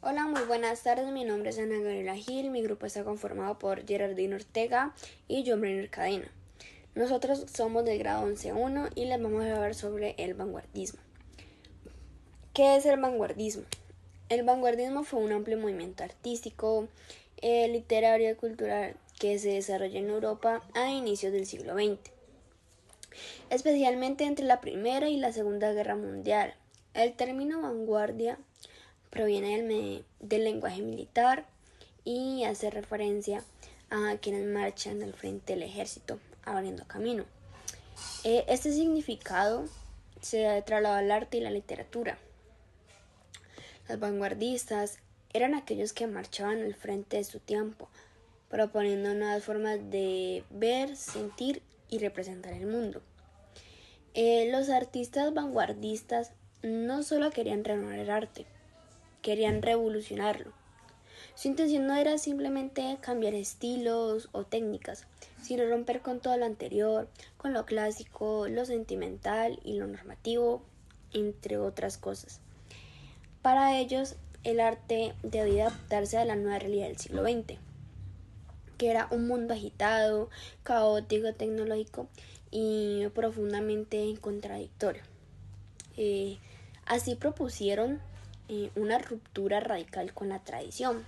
Hola, muy buenas tardes. Mi nombre es Ana Gabriela Gil. Mi grupo está conformado por Gerardino Ortega y John Brenner Cadena. Nosotros somos del grado 11.1 y les vamos a hablar sobre el vanguardismo. ¿Qué es el vanguardismo? El vanguardismo fue un amplio movimiento artístico, literario y cultural que se desarrolló en Europa a inicios del siglo XX, especialmente entre la Primera y la Segunda Guerra Mundial. El término vanguardia proviene del lenguaje militar y hace referencia a quienes marchan al frente del ejército abriendo camino. Este significado se trasladó al arte y la literatura. Los vanguardistas eran aquellos que marchaban al frente de su tiempo, proponiendo nuevas formas de ver, sentir y representar el mundo. Los artistas vanguardistas no solo querían renovar el arte, querían revolucionarlo. Su intención no era simplemente cambiar estilos o técnicas, sino romper con todo lo anterior, con lo clásico, lo sentimental y lo normativo, entre otras cosas. Para ellos, el arte debía adaptarse a la nueva realidad del siglo XX, que era un mundo agitado, caótico, tecnológico y profundamente contradictorio. Así propusieron una ruptura radical con la tradición,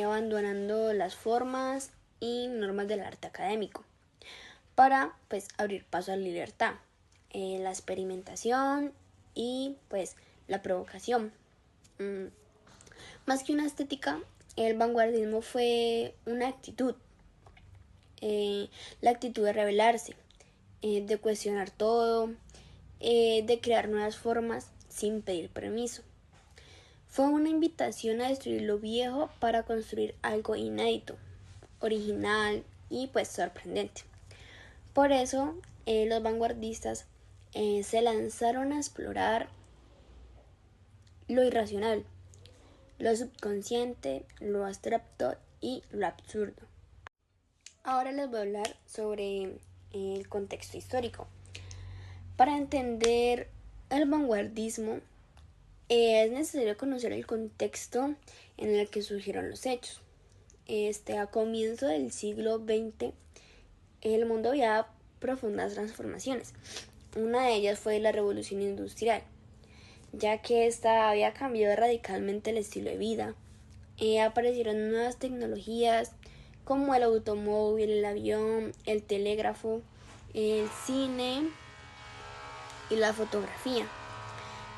abandonando las formas y normas del arte académico para abrir paso a la libertad, la experimentación y la provocación. Más que una estética, el vanguardismo fue una actitud, la actitud de rebelarse, de cuestionar todo, de crear nuevas formas sin pedir permiso. Fue una invitación a destruir lo viejo para construir algo inédito, original y sorprendente. Por eso los vanguardistas se lanzaron a explorar lo irracional, lo subconsciente, lo abstracto y lo absurdo. Ahora les voy a hablar sobre el contexto histórico. Para entender el vanguardismo es necesario conocer el contexto en el que surgieron los hechos. A comienzo del siglo XX, el mundo había profundas transformaciones. Una de ellas fue la revolución industrial, ya que esta había cambiado radicalmente el estilo de vida. Aparecieron nuevas tecnologías como el automóvil, el avión, el telégrafo, el cine y la fotografía.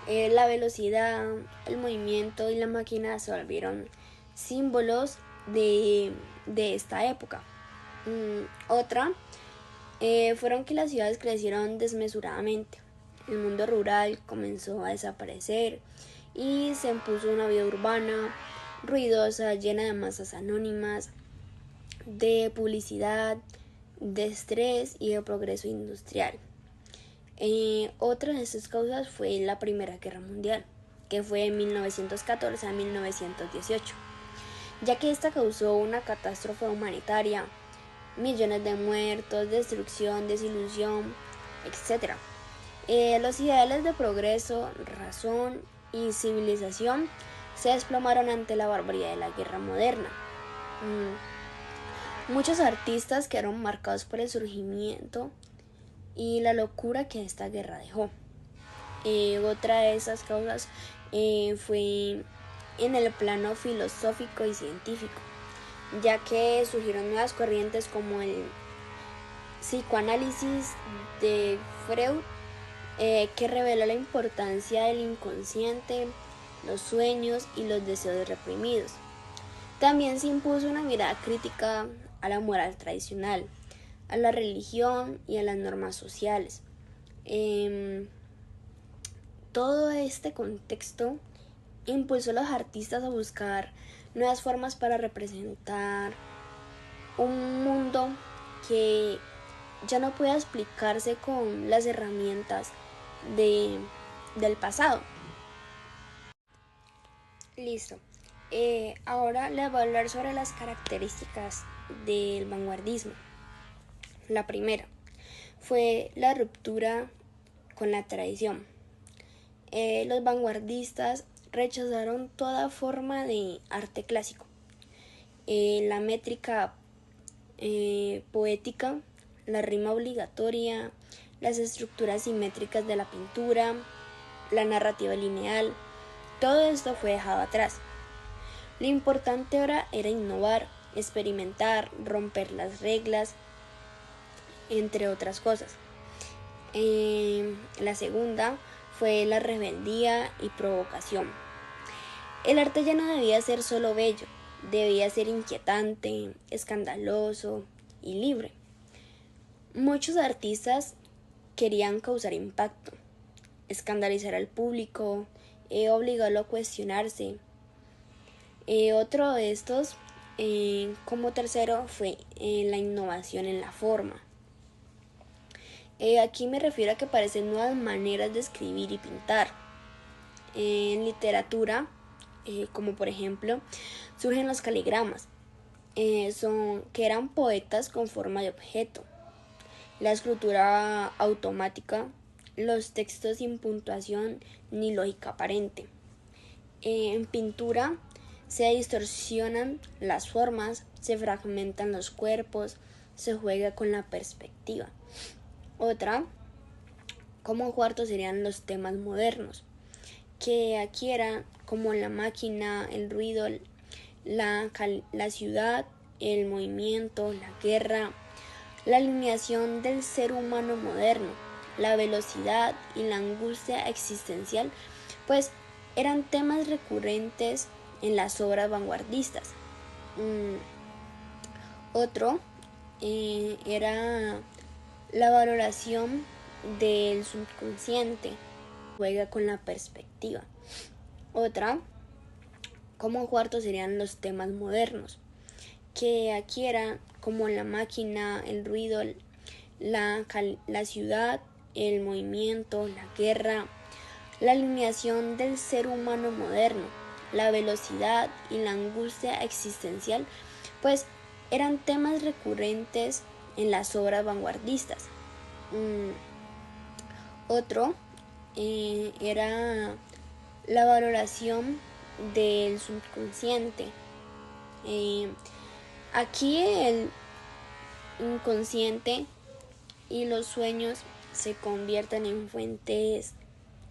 La velocidad, el movimiento y la máquina se volvieron símbolos de esta época. Otra fueron que las ciudades crecieron desmesuradamente. El mundo rural comenzó a desaparecer y se impuso una vida urbana, ruidosa, llena de masas anónimas, de publicidad, de estrés y de progreso industrial. Otra de estas causas fue la Primera Guerra Mundial, que fue de 1914 a 1918, ya que esta causó una catástrofe humanitaria, millones de muertos, destrucción, desilusión, etc. Los ideales de progreso, razón y civilización se desplomaron ante la barbarie de la guerra moderna. Muchos artistas quedaron marcados por el surgimiento y la locura que esta guerra dejó. Otra de esas causas fue en el plano filosófico y científico, ya que surgieron nuevas corrientes como el psicoanálisis de Freud, que reveló la importancia del inconsciente, los sueños y los deseos reprimidos. También se impuso una mirada crítica a la moral tradicional, a la religión y a las normas sociales. Todo este contexto impulsó a los artistas a buscar nuevas formas para representar un mundo que ya no puede explicarse con las herramientas del pasado. Listo. Ahora les voy a hablar sobre las características del vanguardismo. La primera fue la ruptura con la tradición. Los vanguardistas rechazaron toda forma de arte clásico. La métrica poética, la rima obligatoria, las estructuras simétricas de la pintura, la narrativa lineal, todo esto fue dejado atrás. Lo importante ahora era innovar, experimentar, romper las reglas, entre otras cosas. La segunda fue la rebeldía y provocación. El arte ya no debía ser solo bello, debía ser inquietante, escandaloso y libre. Muchos artistas querían causar impacto, escandalizar al público, obligarlo a cuestionarse. Otro de estos, como tercero, fue la innovación en la forma. Aquí me refiero a que aparecen nuevas maneras de escribir y pintar. En literatura, como por ejemplo, surgen los caligramas, que eran poetas con forma de objeto. La escritura automática, los textos sin puntuación ni lógica aparente. En pintura se distorsionan las formas, se fragmentan los cuerpos, se juega con la perspectiva. Otra, como cuarto, serían los temas modernos, que aquí eran como la máquina, el ruido, la ciudad, el movimiento, la guerra, la alineación del ser humano moderno, la velocidad y la angustia existencial, pues eran temas recurrentes en las obras vanguardistas. Otro era la valoración del subconsciente, juega con la perspectiva. Otra, como cuarto, serían los temas modernos, que aquí eran como la máquina, el ruido, la ciudad, el movimiento, la guerra, la alineación del ser humano moderno, la velocidad y la angustia existencial, pues eran temas recurrentes en las obras vanguardistas. Otro era la valoración del subconsciente. Aquí el inconsciente y los sueños se convierten en fuentes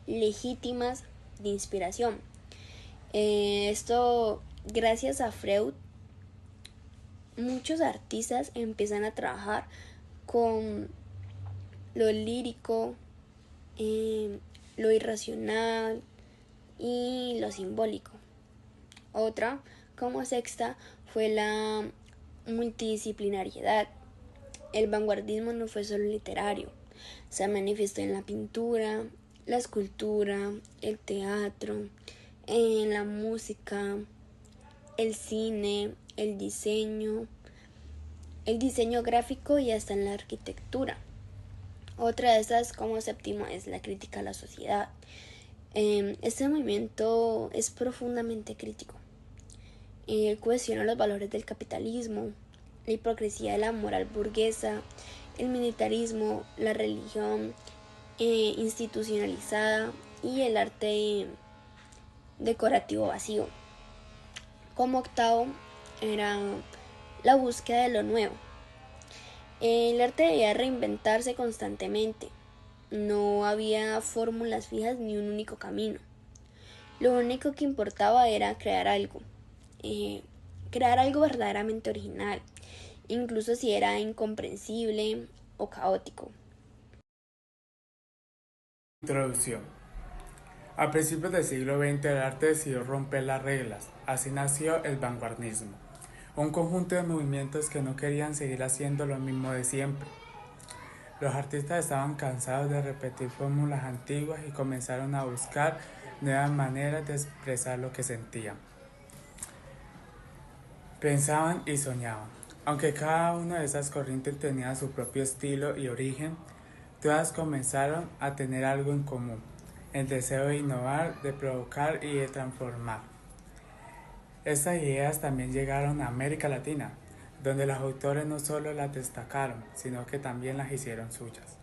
legítimas de inspiración. Esto, gracias a Freud, muchos artistas empiezan a trabajar con lo lírico, lo irracional y lo simbólico. Otra, como sexta, fue la multidisciplinariedad. El vanguardismo no fue solo literario, se manifestó en la pintura, la escultura, el teatro, en la música, el cine, el diseño gráfico y hasta en la arquitectura. Otra de estas, como séptima, es la crítica a la sociedad. Este movimiento es profundamente crítico. Cuestiona los valores del capitalismo, la hipocresía de la moral burguesa, el militarismo, la religión institucionalizada y el arte decorativo vacío. Como octavo era la búsqueda de lo nuevo. El arte debía reinventarse constantemente. No había fórmulas fijas ni un único camino. Lo único que importaba era crear algo verdaderamente original, incluso si era incomprensible o caótico. Introducción. A principios del siglo XX el arte decidió romper las reglas, así nació el vanguardismo, un conjunto de movimientos que no querían seguir haciendo lo mismo de siempre. Los artistas estaban cansados de repetir fórmulas antiguas y comenzaron a buscar nuevas maneras de expresar lo que sentían. Pensaban y soñaban. Aunque cada una de esas corrientes tenía su propio estilo y origen, todas comenzaron a tener algo en común: el deseo de innovar, de provocar y de transformar. Estas ideas también llegaron a América Latina, donde los autores no solo las destacaron, sino que también las hicieron suyas.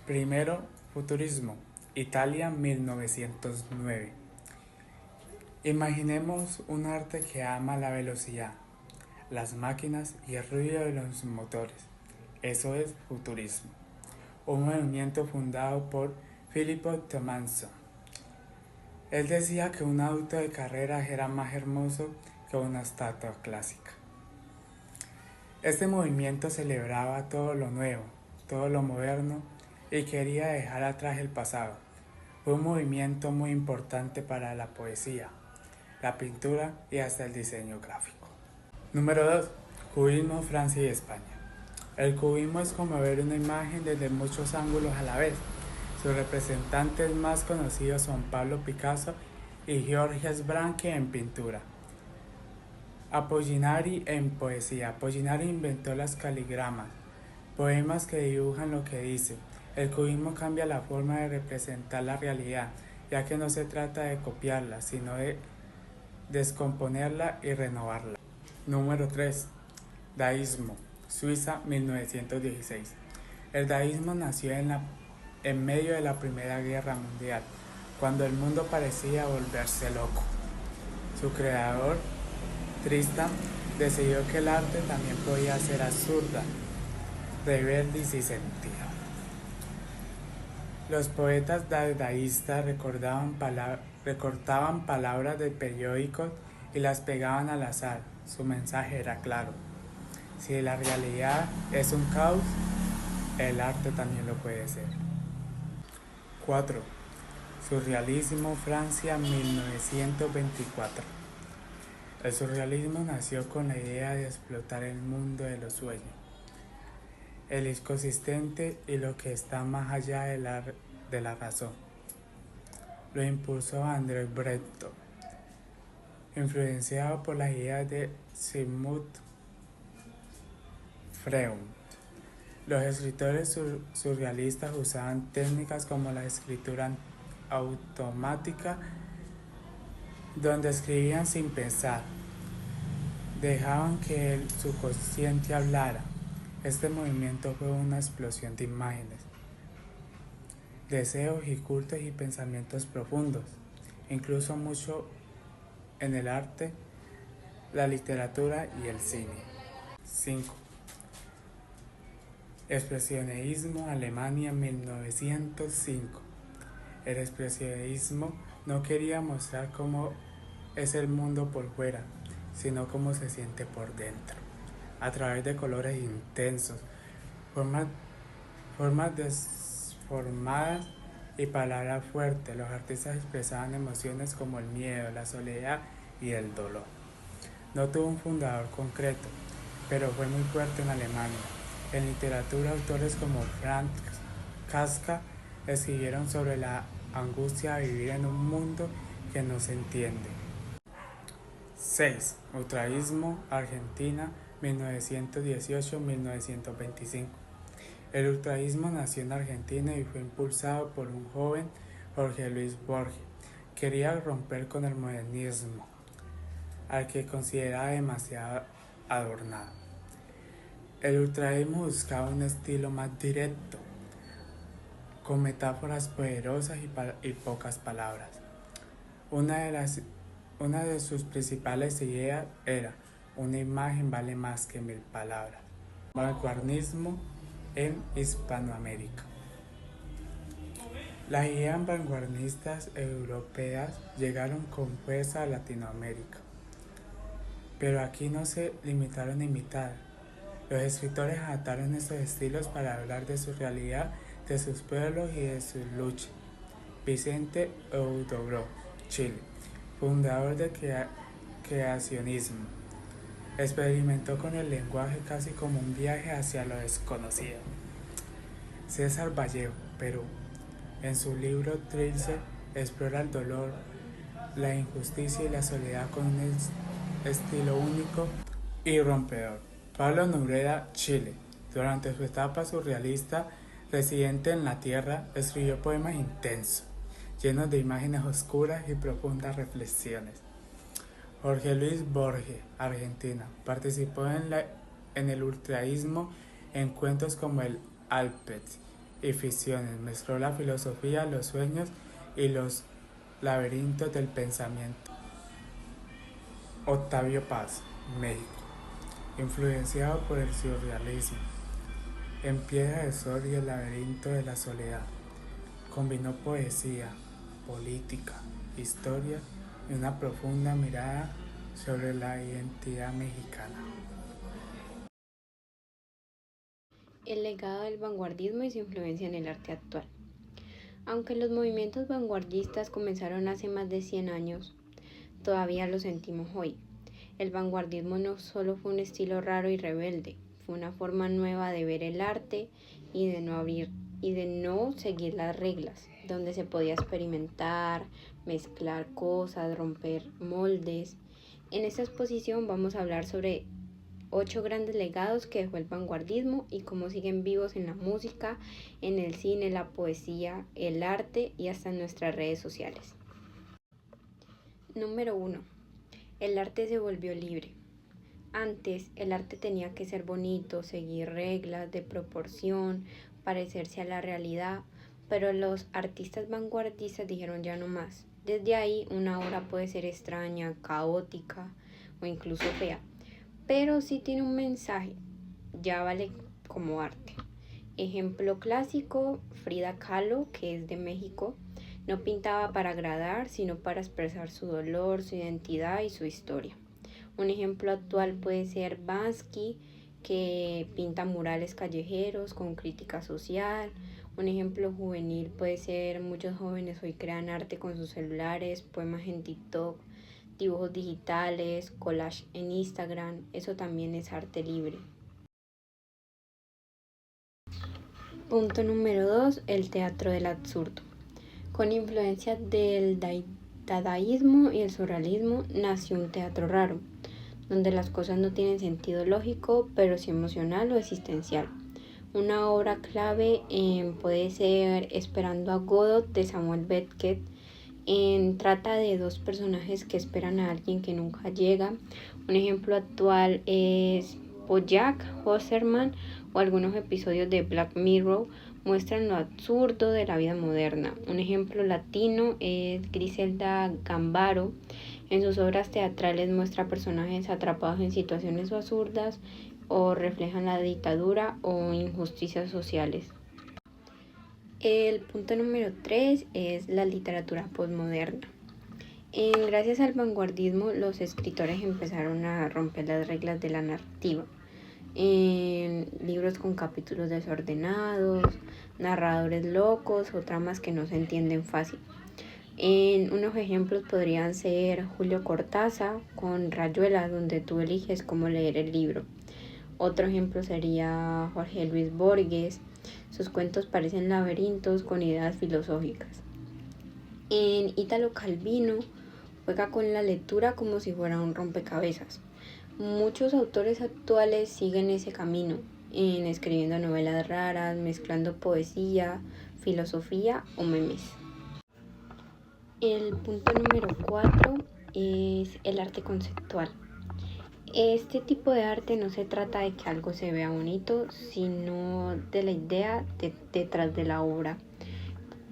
Primero, futurismo. Italia, 1909. Imaginemos un arte que ama la velocidad, las máquinas y el ruido de los motores. Eso es futurismo, un movimiento fundado por Filippo Tommaso. Él decía que un auto de carreras era más hermoso que una estatua clásica. Este movimiento celebraba todo lo nuevo, todo lo moderno y quería dejar atrás el pasado. Fue un movimiento muy importante para la poesía, la pintura y hasta el diseño gráfico. Número 2. Cubismo, Francia y España. El cubismo es como ver una imagen desde muchos ángulos a la vez. Sus representantes más conocidos son Pablo Picasso y Georges Branque en pintura. Apollinari en poesía. Apollinari inventó las caligramas, poemas que dibujan lo que dicen. El cubismo cambia la forma de representar la realidad, ya que no se trata de copiarla, sino de descomponerla y renovarla. Número 3. Daísmo, Suiza, 1916. El daísmo nació en medio de la Primera Guerra Mundial, cuando el mundo parecía volverse loco. Su creador, Tristan, decidió que el arte también podía ser absurda, rebelde y sin sentido. Los poetas dadaístas recortaban palabras de periódicos y las pegaban al azar. Su mensaje era claro: si la realidad es un caos, el arte también lo puede ser. 4. Surrealismo, Francia, 1924. El surrealismo nació con la idea de explotar el mundo de los sueños, el inconsistente y lo que está más allá de la razón. Lo impulsó André Breton, influenciado por las ideas de Sigmund Freud. Los escritores surrealistas usaban técnicas como la escritura automática, donde escribían sin pensar, dejaban que el subconsciente hablara. Este movimiento fue una explosión de imágenes, deseos y cultos y pensamientos profundos, incluso mucho en el arte, la literatura y el cine. 5. Expresionismo, Alemania, 1905. El expresionismo no quería mostrar cómo es el mundo por fuera, sino cómo se siente por dentro. A través de colores intensos, formas desformadas y palabras fuertes, los artistas expresaban emociones como el miedo, la soledad y el dolor. No tuvo un fundador concreto, pero fue muy fuerte en Alemania. En literatura, autores como Franz Kafka escribieron sobre la angustia de vivir en un mundo que no se entiende. 6. Ultraísmo, Argentina, 1918-1925. El ultraísmo nació en Argentina y fue impulsado por un joven, Jorge Luis Borges. Quería romper con el modernismo, al que consideraba demasiado adornado. El ultraísmo buscaba un estilo más directo, con metáforas poderosas y pocas palabras. Una de sus principales ideas era: una imagen vale más que 1000 palabras. Vanguardismo en Hispanoamérica. Las ideas vanguardistas europeas llegaron con fuerza a Latinoamérica, pero aquí no se limitaron a imitar. Los escritores adaptaron estos estilos para hablar de su realidad, de sus pueblos y de sus luchas. Vicente Huidobro, Chile, fundador del creacionismo, experimentó con el lenguaje casi como un viaje hacia lo desconocido. César Vallejo, Perú, en su libro Trilce, explora el dolor, la injusticia y la soledad con un estilo único y rompedor. Pablo Neruda, Chile, durante su etapa surrealista, residente en la tierra, escribió poemas intensos, llenos de imágenes oscuras y profundas reflexiones. Jorge Luis Borges, Argentina, participó en el ultraísmo en cuentos como el Alpes y ficciones. Mezcló la filosofía, los sueños y los laberintos del pensamiento. Octavio Paz, México. Influenciado por el surrealismo, en Piedra de Sol y el laberinto de la soledad, combinó poesía, política, historia y una profunda mirada sobre la identidad mexicana. El legado del vanguardismo y su influencia en el arte actual. Aunque los movimientos vanguardistas comenzaron hace más de 100 años, todavía lo sentimos hoy. El vanguardismo no solo fue un estilo raro y rebelde, fue una forma nueva de ver el arte y de no seguir las reglas, donde se podía experimentar, mezclar cosas, romper moldes. En esta exposición vamos a hablar sobre 8 grandes legados que dejó el vanguardismo y cómo siguen vivos en la música, en el cine, la poesía, el arte y hasta en nuestras redes sociales. Número 1. El arte se volvió libre. Antes, el arte tenía que ser bonito, seguir reglas de proporción, parecerse a la realidad, pero los artistas vanguardistas dijeron ya no más. Desde ahí, una obra puede ser extraña, caótica o incluso fea, pero sí tiene un mensaje, ya vale como arte. Ejemplo clásico, Frida Kahlo, que es de México, no pintaba para agradar, sino para expresar su dolor, su identidad y su historia. Un ejemplo actual puede ser Banksy, que pinta murales callejeros con crítica social. Un ejemplo juvenil puede ser muchos jóvenes hoy crean arte con sus celulares, poemas en TikTok, dibujos digitales, collage en Instagram. Eso también es arte libre. Punto número 2. El teatro del absurdo. Con influencia del dadaísmo y el surrealismo nació un teatro raro, donde las cosas no tienen sentido lógico, pero sí emocional o existencial. Una obra clave puede ser Esperando a Godot de Samuel Beckett. Trata de dos personajes que esperan a alguien que nunca llega. Un ejemplo actual es BoJack Horseman o algunos episodios de Black Mirror muestran lo absurdo de la vida moderna. Un ejemplo latino es Griselda Gambaro. En sus obras teatrales muestra personajes atrapados en situaciones absurdas o reflejan la dictadura o injusticias sociales. El punto número 3 es la literatura postmoderna. Gracias al vanguardismo, los escritores empezaron a romper las reglas de la narrativa. Libros con capítulos desordenados, narradores locos o tramas que no se entienden fácil. Unos ejemplos podrían ser Julio Cortázar con Rayuela, donde tú eliges cómo leer el libro. Otro ejemplo sería Jorge Luis Borges. Sus cuentos parecen laberintos con ideas filosóficas. Italo Calvino juega con la lectura como si fuera un rompecabezas. Muchos autores actuales siguen ese camino, escribiendo novelas raras, mezclando poesía, filosofía o memes. El punto número 4 es el arte conceptual. Este tipo de arte no se trata de que algo se vea bonito, sino de la idea detrás de la obra.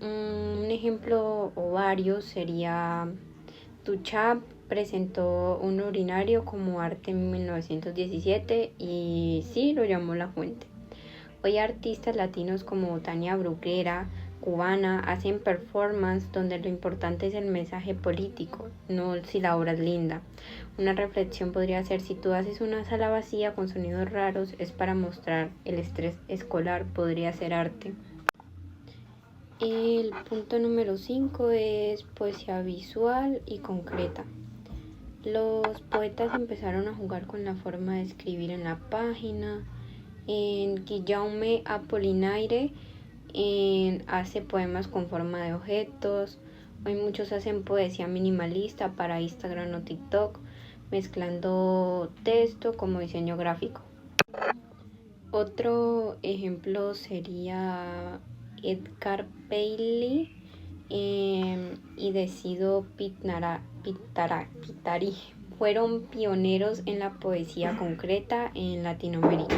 Un ejemplo o varios sería Duchamp presentó un urinario como arte en 1917 y sí lo llamó La Fuente. Hoy artistas latinos como Tania Bruguera, cubana, hacen performance donde lo importante es el mensaje político, no si la obra es linda. Una reflexión podría ser: si tú haces una sala vacía con sonidos raros es para mostrar el estrés escolar, podría ser arte. El punto número 5 es poesía visual y concreta. Los poetas empezaron a jugar con la forma de escribir en la página. Guillaume Apollinaire hace poemas con forma de objetos. Hoy muchos hacen poesía minimalista para Instagram o TikTok, mezclando texto como diseño gráfico. Otro ejemplo sería Edgar Bailey y Decido Pitari. Fueron pioneros en la poesía concreta en Latinoamérica.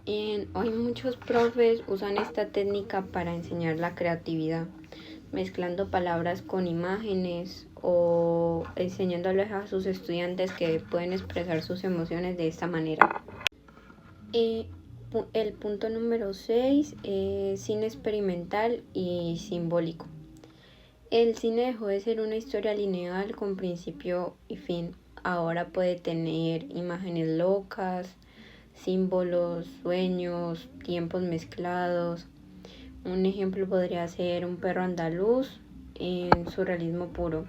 Hoy muchos profes usan esta técnica para enseñar la creatividad, mezclando palabras con imágenes o enseñándoles a sus estudiantes que pueden expresar sus emociones de esta manera. El punto número 6 es cine experimental y simbólico. El cine dejó de ser una historia lineal con principio y fin. Ahora puede tener imágenes locas, símbolos, sueños, tiempos mezclados. Un ejemplo podría ser Un perro andaluz en surrealismo puro.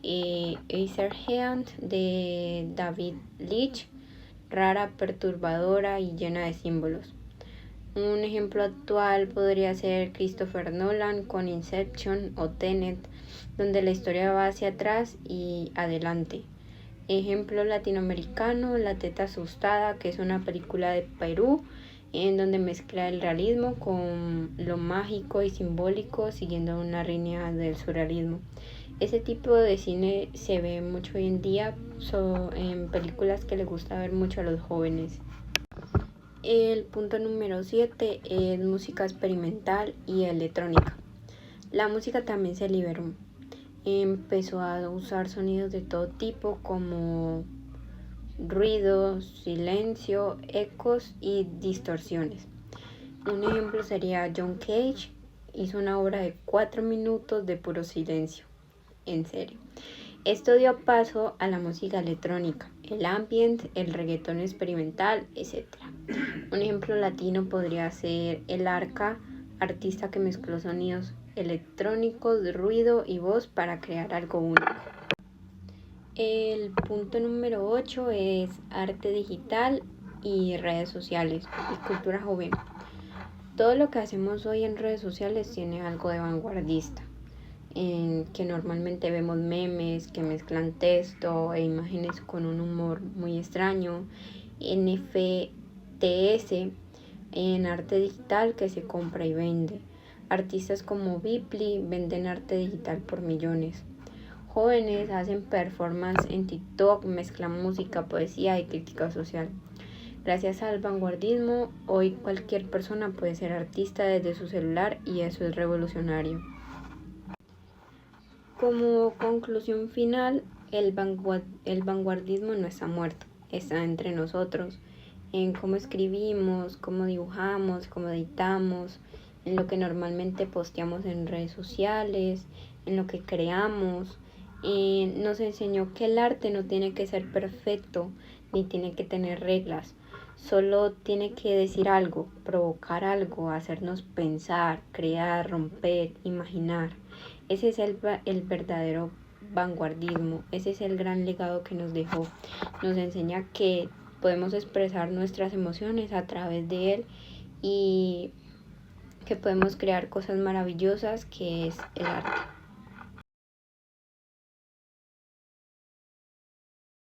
Ezerhand de David Leitch, rara, perturbadora y llena de símbolos. Un ejemplo actual podría ser Christopher Nolan con Inception o Tenet, donde la historia va hacia atrás y adelante. Ejemplo latinoamericano, La teta asustada, que es una película de Perú, en donde mezcla el realismo con lo mágico y simbólico, siguiendo una línea del surrealismo. Ese tipo de cine se ve mucho hoy en día en películas que les gusta ver mucho a los jóvenes. El punto número 7 es música experimental y electrónica. La música también se liberó. Empezó a usar sonidos de todo tipo como ruido, silencio, ecos y distorsiones. Un ejemplo sería John Cage, hizo una obra de 4 minutos de puro silencio. En serio. Esto dio paso a la música electrónica, el ambient, el reggaetón experimental, etc. Un ejemplo latino podría ser El Arca, artista que mezcló sonidos electrónicos, ruido y voz para crear algo único. El punto número 8 es arte digital y redes sociales y cultura joven. Todo lo que hacemos hoy en redes sociales tiene algo de vanguardista, en que normalmente vemos memes que mezclan texto e imágenes con un humor muy extraño, NFTs en arte digital que se compra y vende. Artistas como Bipli venden arte digital por millones. Jóvenes hacen performance en TikTok, mezclan música, poesía y crítica social. Gracias al vanguardismo, hoy cualquier persona puede ser artista desde su celular y eso es revolucionario. Como conclusión final, el vanguardismo no está muerto, está entre nosotros, en cómo escribimos, cómo dibujamos, cómo editamos, en lo que normalmente posteamos en redes sociales, en lo que creamos. Nos enseñó que el arte no tiene que ser perfecto ni tiene que tener reglas, solo tiene que decir algo, provocar algo, hacernos pensar, crear, romper, imaginar. Ese es el verdadero vanguardismo, ese es el gran legado que nos dejó. Nos enseña que podemos expresar nuestras emociones a través de él y que podemos crear cosas maravillosas que es el arte.